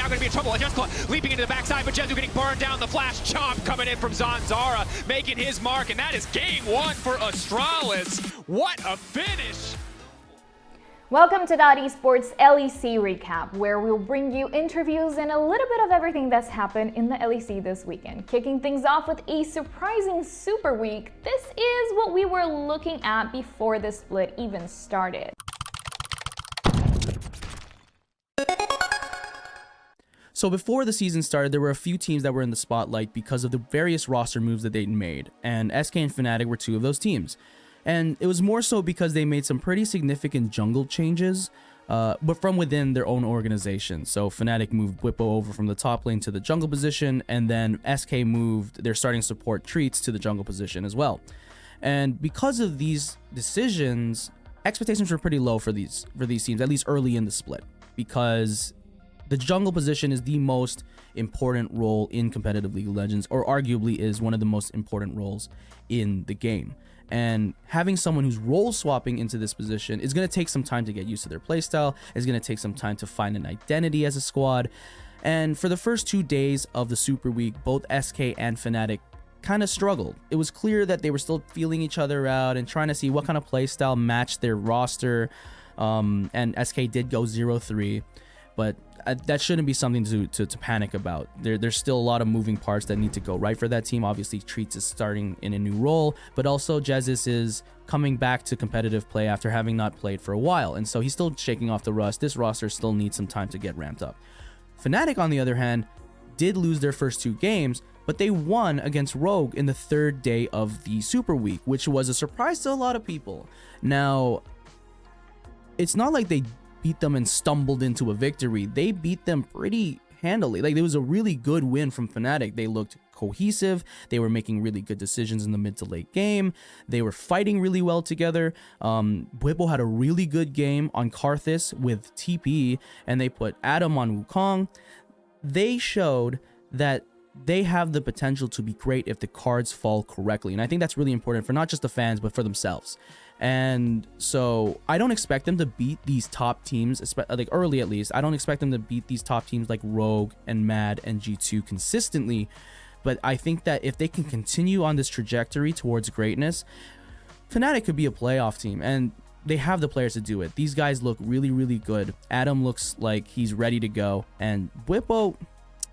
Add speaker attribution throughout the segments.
Speaker 1: now going to be in trouble. Jesiz leaping into the backside, but Jesiz getting burned down. The flash chomp coming in from Zanzara, making his mark, and that is game one for Astralis. What a finish!
Speaker 2: Welcome to Esports LEC Recap, where we'll bring you interviews and a little bit of everything that's happened in the LEC this weekend. Kicking things off with a surprising Super Week, this is what we were looking at before the split even started.
Speaker 3: So before the season started, there were a few teams that were in the spotlight because of the various roster moves that they'd made, and SK and Fnatic were two of those teams. And it was more so because they made some pretty significant jungle changes, but from within their own organization. So Fnatic moved Bwipo over from the top lane to the jungle position, and then SK moved their starting support Treatz to the jungle position as well. And because of these decisions, expectations were pretty low for these teams, at least early in the split, because the jungle position is the most important role in competitive League of Legends, or arguably is one of the most important roles in the game. And having someone who's role swapping into this position is going to take some time to get used to their playstyle. It's going to take some time to find an identity as a squad. And for the first 2 days of the Super Week, both SK and Fnatic kind of struggled. It was clear that they were still feeling each other out and trying to see what kind of playstyle matched their roster. And SK did go 0-3, but that shouldn't be something to panic about. There's still a lot of moving parts that need to go right for that team. Obviously, Treatz is starting in a new role, but also Jesiz is coming back to competitive play after having not played for a while, and so he's still shaking off the rust. This roster still needs some time to get ramped up. Fnatic, on the other hand, did lose their first 2 games, but they won against Rogue in the 3rd day of the Super Week, which was a surprise to a lot of people. Now, it's not like they beat them and stumbled into a victory. They beat them pretty handily. Like, there was a really good win from Fnatic. They looked cohesive. They were making really good decisions in the mid to late game. They were fighting really well together. Bwipo had a really good game on Karthus with TP, and they put Adam on Wukong. They showed that they have the potential to be great if the cards fall correctly. And I think that's really important for not just the fans, but for themselves. And so I don't expect them to beat these top teams, like early at least. I don't expect them to beat these top teams like Rogue and Mad and G2 consistently. But I think that if they can continue on this trajectory towards greatness, Fnatic could be a playoff team. And they have the players to do it. These guys look really, really good. Adam looks like he's ready to go. And Bwipo,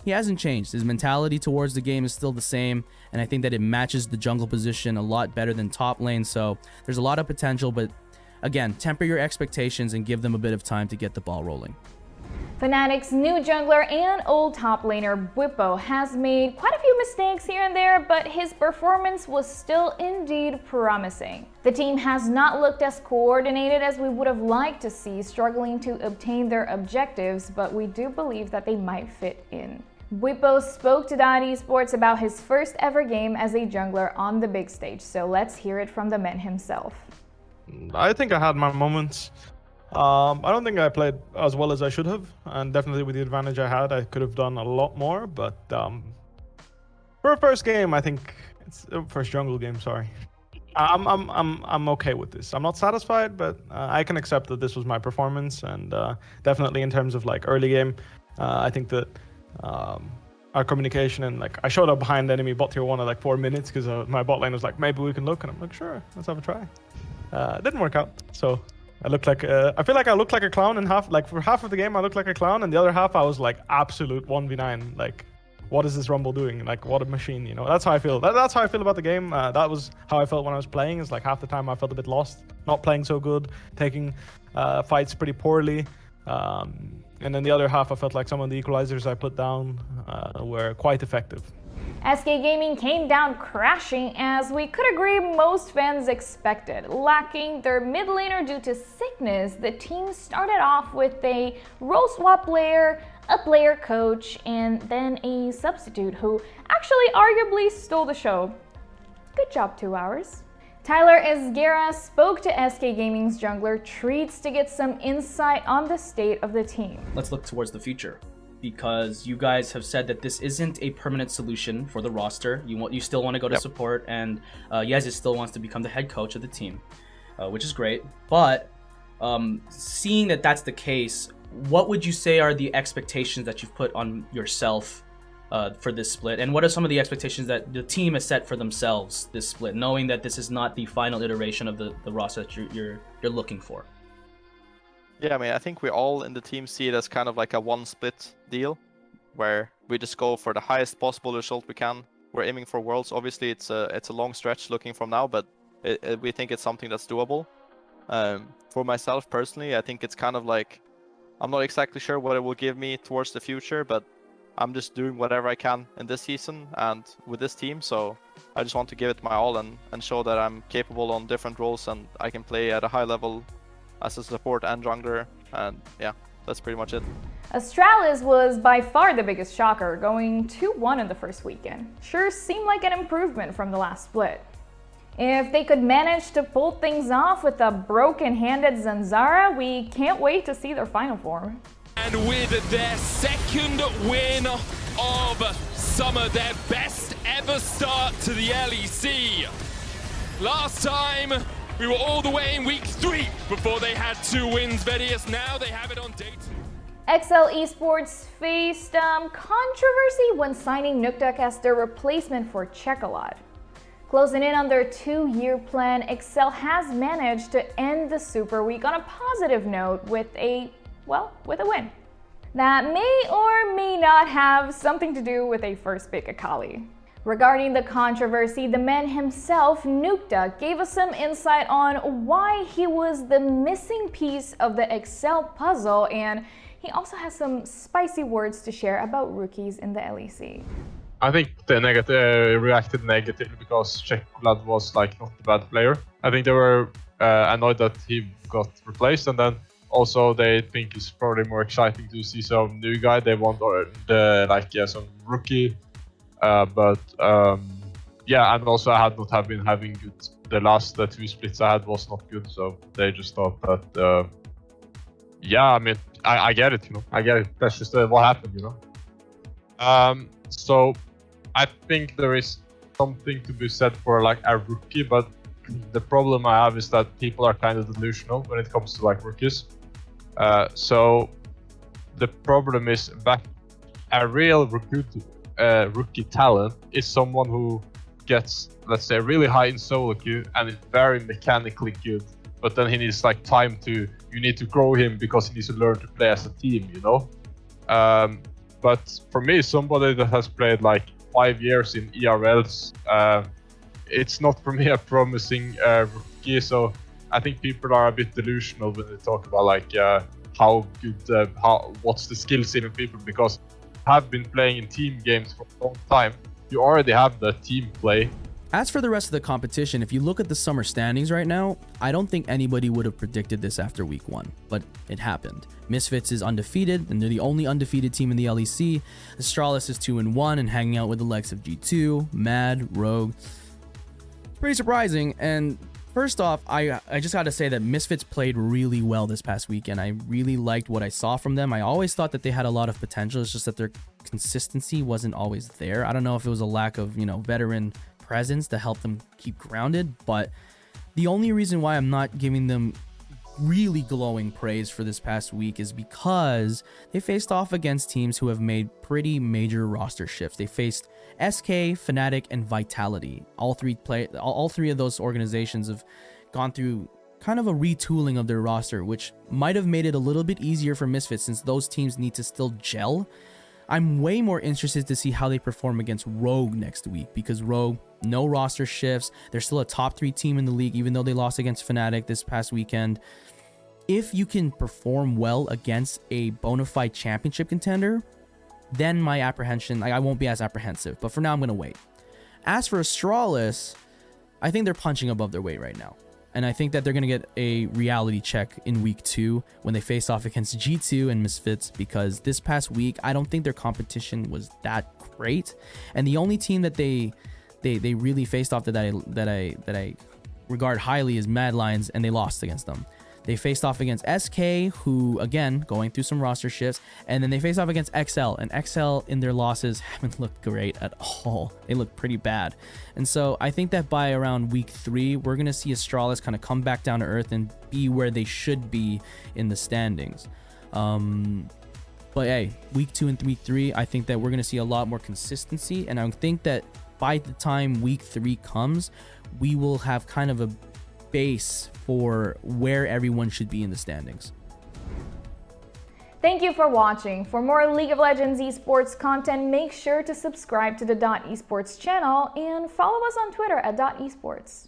Speaker 3: he hasn't changed. His mentality towards the game is still the same, and I think that it matches the jungle position a lot better than top lane, so there's a lot of potential, but again, temper your expectations and give them a bit of time to get the ball rolling.
Speaker 2: Fnatic's new jungler and old top laner Bwipo has made quite a few mistakes here and there, but his performance was still indeed promising. The team has not looked as coordinated as we would have liked to see, struggling to obtain their objectives, but we do believe that they might fit in. Bwipo spoke to Esports about his first ever game as a jungler on the big stage, so let's hear it from the man himself.
Speaker 4: I think I had my moments. I don't think I played as well as I should have, and definitely with the advantage I had, I could have done a lot more. But for a first game, I think it's first jungle game. Sorry, I'm okay with this. I'm not satisfied, but I can accept that this was my performance, and definitely in terms of like early game, I think that our communication and like I showed up behind enemy bot tier 1 at like 4 minutes because my bot lane was like, maybe we can look, and I'm like, sure, let's have a try. It didn't work out, so. I looked like I feel like I looked like a clown in half. Like for half of the game, I looked like a clown, and the other half I was like absolute 1v9. Like, what is this Rumble doing? Like, what a machine, you know? That's how I feel. That's how I feel about the game. That was how I felt when I was playing. Is like half the time I felt a bit lost, not playing so good, taking fights pretty poorly, and then the other half I felt like some of the equalizers I put down were quite effective.
Speaker 2: SK Gaming came down crashing, as we could agree most fans expected. Lacking their mid laner due to sickness, the team started off with a role swap player, a player coach, and then a substitute who actually arguably stole the show. Good job, 2 hours. Tyler Esguerra spoke to SK Gaming's jungler Treatz to get some insight on the state of the team.
Speaker 3: Let's look towards the future, because you guys have said that this isn't a permanent solution for the roster. You still want to go to support, and Jesiz still wants to become the head coach of the team, which is great. But seeing that that's the case, what would you say are the expectations that you've put on yourself for this split, and what are some of the expectations that the team has set for themselves this split, knowing that this is not the final iteration of the roster that you're looking for?
Speaker 5: Yeah, I mean, I think we all in the team see it as kind of like a one split deal, where we just go for the highest possible result we can. We're aiming for Worlds. Obviously, it's a long stretch looking from now, but we think it's something that's doable. For myself personally, I think it's kind of like, I'm not exactly sure what it will give me towards the future, but I'm just doing whatever I can in this season and with this team. So I just want to give it my all and show that I'm capable on different roles and I can play at a high level as a support and jungler. And yeah, that's pretty much it.
Speaker 2: Astralis was by far the biggest shocker, going 2-1 in the first weekend. Sure seemed like an improvement from the last split. If they could manage to pull things off with a broken-handed Zanzara, we can't wait to see their final form.
Speaker 6: And with their second win of summer, their best ever start to the LEC. Last time, we were all the way in week 3 before they had 2 wins, Vedius. Now they have it on day 2.
Speaker 2: XL Esports faced controversy when signing Nukeduck as their replacement for Czekolad. Closing in on their 2-year plan, XL has managed to end the Super Week on a positive note with a win. That may or may not have something to do with a first pick Akali. Regarding the controversy, the man himself, Nukeduck, gave us some insight on why he was the missing piece of the XL puzzle, and he also has some spicy words to share about rookies in the LEC.
Speaker 7: I think they reacted negatively because Czekolad was like not a bad player. I think they were annoyed that he got replaced, and then also they think it's probably more exciting to see some new guy. They want some rookie, yeah, and also I had not have been having good. The last 2 splits I had was not good, so they just thought that. Yeah, I mean, I get it, I get it. That's just what happened, So I think there is something to be said for like a rookie, but the problem I have is that people are kind of delusional when it comes to like rookies. So the problem is that a real rookie talent is someone who gets, let's say, really high in solo queue and is very mechanically good, but then he needs like time you need to grow him because he needs to learn to play as a team, But for me, somebody that has played like 5 years in ERLs, it's not for me a promising rookie. So I think people are a bit delusional when they talk about like how good, what's the skill set in people, because have been playing in team games for a long time. You already have the team play.
Speaker 3: As for the rest of the competition, if you look at the summer standings right now, I don't think anybody would have predicted this after week 1, but it happened. Misfits is undefeated, and they're the only undefeated team in the LEC. Astralis is 2-1 and hanging out with the likes of G2, Mad, Rogue. It's pretty surprising, and first off, I just got to say that Misfits played really well this past weekend. I really liked what I saw from them. I always thought that they had a lot of potential. It's just that their consistency wasn't always there. I don't know if it was a lack of, veteran presence to help them keep grounded, but the only reason why I'm not giving them really glowing praise for this past week is because they faced off against teams who have made pretty major roster shifts. They faced SK, Fnatic, and Vitality. All three of those organizations have gone through kind of a retooling of their roster, which might have made it a little bit easier for Misfits since those teams need to still gel. I'm way more interested to see how they perform against Rogue next week, because Rogue, no roster shifts. They're still a top 3 team in the league, even though they lost against Fnatic this past weekend. If you can perform well against a bona fide championship contender, then my apprehension, I won't be as apprehensive. But for now, I'm going to wait. As for Astralis, I think they're punching above their weight right now. And I think that they're going to get a reality check in week 2 when they face off against G2 and Misfits, because this past week, I don't think their competition was that great. And the only team that they really faced off that I regard highly is Mad Lions, and they lost against them. They faced off against SK, who, again, going through some roster shifts, and then they faced off against XL, and XL in their losses haven't looked great at all. They look pretty bad. And so I think that by around week 3, we're going to see Astralis kind of come back down to earth and be where they should be in the standings. But hey, week 2 and week 3, I think that we're going to see a lot more consistency. And I think that by the time week 3 comes, we will have kind of a base for where everyone should be in the standings.
Speaker 2: Thank you for watching. For more League of Legends esports content, make sure to subscribe to the .esports channel and follow us on Twitter at .esports.